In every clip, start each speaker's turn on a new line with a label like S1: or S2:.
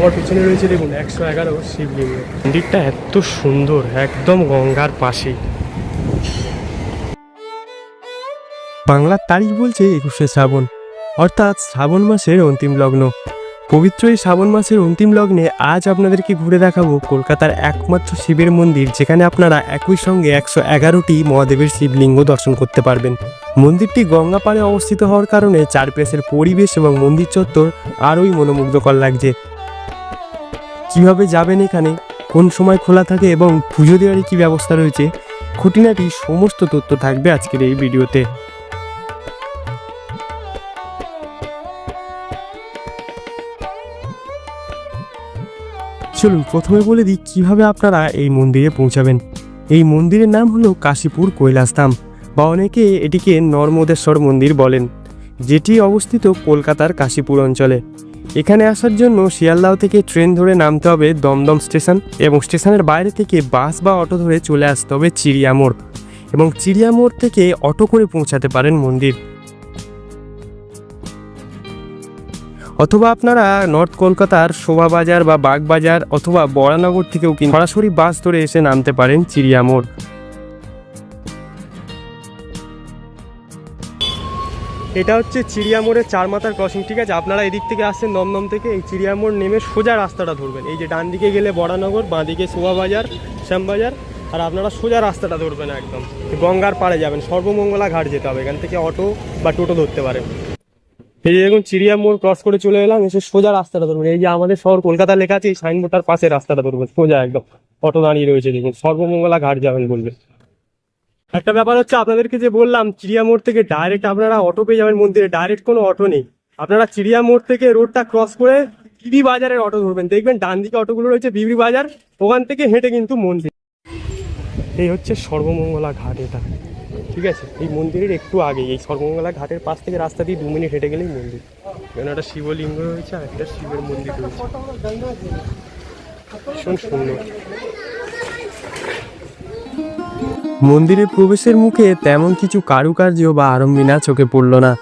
S1: আমার পিছনে রয়েছে দেখুন 111 শিবলিঙ্গ। মন্দিরটা এত সুন্দর, একদম গঙ্গার পাশেই। বাংলার তারিখ বলছে 21শে শ্রাবণ, অর্থাৎ শ্রাবণ মাসের অন্তিম লগ্ন। পবিত্র এই শ্রাবণ মাসের অন্তিম লগ্নে আজ আপনাদেরকে ঘুরে দেখাবো কলকাতার একমাত্র শিবের মন্দির, যেখানে আপনারা একই সঙ্গে 111টি মহাদেবের শিবলিঙ্গ দর্শন করতে পারবেন। মন্দিরটি গঙ্গা পাড়ে অবস্থিত হওয়ার কারণে চারপাশের পরিবেশ এবং মন্দির চত্বর আরোই মনোমুগ্ধকর লাগছে। কিভাবে যাবেন এখানে, কোন সময় খোলা থাকে এবং পুজো দেওয়ার কী ব্যবস্থা রয়েছে, খুঁটিনাটি সমস্ত তথ্য থাকবে আজকের এই ভিডিওতে। চলুন প্রথমে বলে দিই কীভাবে আপনারা এই মন্দিরে পৌঁছাবেন। এই মন্দিরের নাম হলো কাশীপুর কৈলাসধাম, বা অনেকে এটিকে নর্মদেশ্বর মন্দির বলেন, যেটি অবস্থিত কলকাতার কাশীপুর অঞ্চলে। এখানে আসার জন্য শিয়ালদহ থেকে ট্রেন ধরে নামতে হবে দমদম স্টেশন, এবং স্টেশনের বাইরে থেকে বাস বা অটো ধরে চলে আসতে হবে চিড়িয়ামোড়, এবং চিড়িয়ামোড় থেকে অটো করে পৌঁছাতে পারেন মন্দির। অথবা আপনারা নর্থ কলকাতার শোভাবাজার বা বাগবাজার অথবা বরানগর থেকেও সরাসরি বাস ধরে এসে নামতে পারেন চিড়িয়ামোড়। এটা হচ্ছে চিড়িয়ামোড়ের চারমাথার ক্রসিং, ঠিক আছে? আপনারা এদিক থেকে আসছেন দমদম থেকে, এই চিড়িয়ামোড় নেমে সোজা রাস্তাটা ধরবেন। এই যে ডান দিকে গেলে বরানগর, বাঁ দিকে শোভাবাজার, শ্যামবাজার, আর আপনারা সোজা রাস্তাটা ধরবেন, একদম গঙ্গার পাড়ে যাবেন। সর্বমঙ্গলা ঘাট যেতে হবে, এখান থেকে অটো বা টোটো ধরতে পারেন। এই যে দেখুন চিড়িয়ামোড় ক্রস করে চলে এলাম, এসে সোজা রাস্তাটা ধরবেন। এই যে আমাদের শহর কলকাতা লেখা আছে, এই সাইনবোর্ডটার পাশে রাস্তাটা ধরবেন সোজা, একদম অটো দাঁড়িয়ে রয়েছে দেখুন, সর্বমঙ্গলা ঘাট যাবেন বলবে। একটা ব্যাপার হচ্ছে, আপনাদেরকে যে বললাম চিড়িয়ামোড় থেকে ডাইরেক্ট আপনারা অটো পেয়ে যাবেন মন্দিরে, ডাইরেক্ট কোনো অটো নেই। আপনারা চিড়িয়ামোড় থেকে রোডটা ক্রস করে বিবি বাজারের অটো ধরবেন, দেখবেন ডান দিকে অটোগুলো রয়েছে বিবি বাজার, ওখান থেকে হেঁটে কিন্তু মন্দির। এই হচ্ছে সর্বমঙ্গলা ঘাট, এটা ঠিক আছে? এই মন্দিরের একটু আগে, এই সর্বমঙ্গলা ঘাটের পাশ থেকে রাস্তা দিয়ে 2 মিনিট হেঁটে গেলেই মন্দির। এখানে একটা শিবলিঙ্গ রয়েছে আর একটা শিবের মন্দির রয়েছে, ভীষণ সুন্দর। মন্দিরে প্রবেশের মুখে তেমন কিছু কারুকার্য বা আড়ম্বরনা চোখে পড়ল না,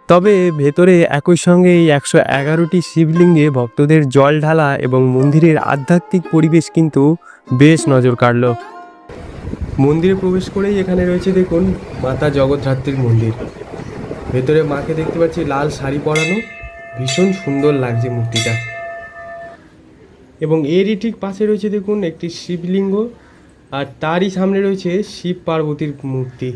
S1: তবে ভেতরে একই সঙ্গে এই 111টি শিবলিঙ্গে ভক্তদের জল ঢালা এবং মন্দিরের আধ্যাত্মিক পরিবেশ কিন্তু বেশ নজর কাড়ল। মন্দিরে প্রবেশ করেই এখানে রয়েছে দেখুন মাতা জগদ্ধাত্রীর মন্দির। ভেতরে মাকে দেখতে পাচ্ছি লাল শাড়ি পরানো, ভীষণ সুন্দর লাগছে মূর্তিটা। এবং এরই ঠিক পাশে রয়েছে দেখুন একটি শিবলিঙ্গ, আর তারই সামনে রয়েছে শিব পার্বতীর মূর্তি।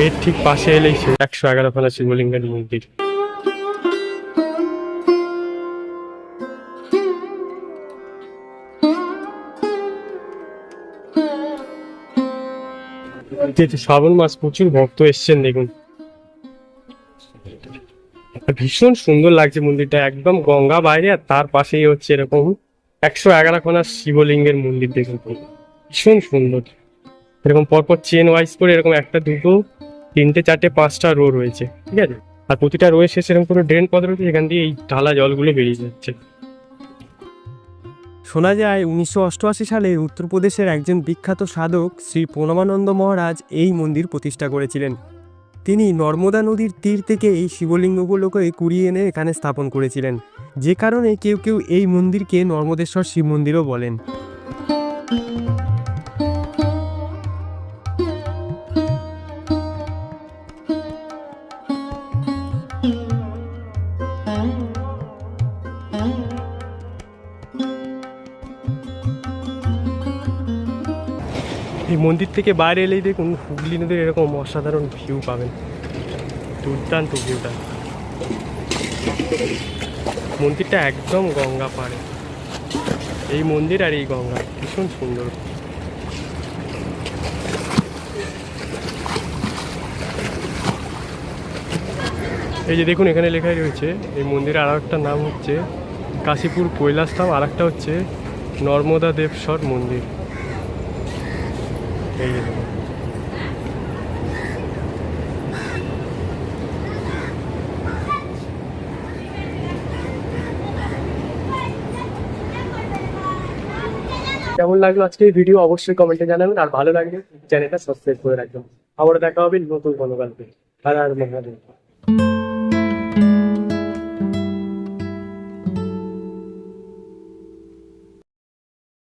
S1: এর ঠিক পাশে এলেই 111খানা শিবলিঙ্গের মন্দির। শ্রাবণ মাস, প্রচুর ভক্ত এসছেন দেখুন, ভীষণ সুন্দর লাগছে মন্দিরটা, একদম গঙ্গা বাইরে, আর তার পাশেই হচ্ছে এরকম 111খানা শিবলিঙ্গের মন্দির দেখুন, ভীষণ সুন্দর। এরকম পরপর চেন ওয়াইজ করে এরকম 1, 2, 3, 4, 5টা রো রয়েছে, ঠিক আছে? আর প্রতিটা রোয়ের শেষে এরকম করে ড্রেন পথ রয়েছে, এখান দিয়ে এই ঢালা জলগুলো বেরিয়ে যাচ্ছে। শোনা যায় 1988 সালে উত্তরপ্রদেশের একজন বিখ্যাত সাধক শ্রী প্রণবানন্দ মহারাজ এই মন্দির প্রতিষ্ঠা করেছিলেন। তিনি নর্মদা নদীর তীর থেকে এই শিবলিঙ্গগুলোকে কুড়িয়ে এনে এখানে স্থাপন করেছিলেন, যে কারণে কেউ কেউ এই মন্দিরকে নর্মদেশ্বর শিব মন্দিরও বলেন। এই মন্দির থেকে বাইরে এলেই দেখুন হুগলি নদীর এরকম অসাধারণ ভিউ পাবেন, দুর্দান্ত ভিউটা। মন্দিরটা একদম গঙ্গা পাড়ে, এই মন্দির আর এই গঙ্গা ভীষণ সুন্দর। এই যে দেখুন এখানে লেখাই রয়েছে, এই মন্দিরের আর একটা নাম হচ্ছে কাশীপুর কৈলাসধাম, আর একটা হচ্ছে নর্মদা দেবস্বর মন্দির। এই যে কেমন লাগলো আজকে এই ভিডিও অবশ্যই কমেন্টে জানাবেন, আর ভালো লাগলে চ্যানেলটা সাবস্ক্রাইব করে রাখবেন। আবার দেখা হবে নতুন কোনো গল্পে। আর মহাদেব।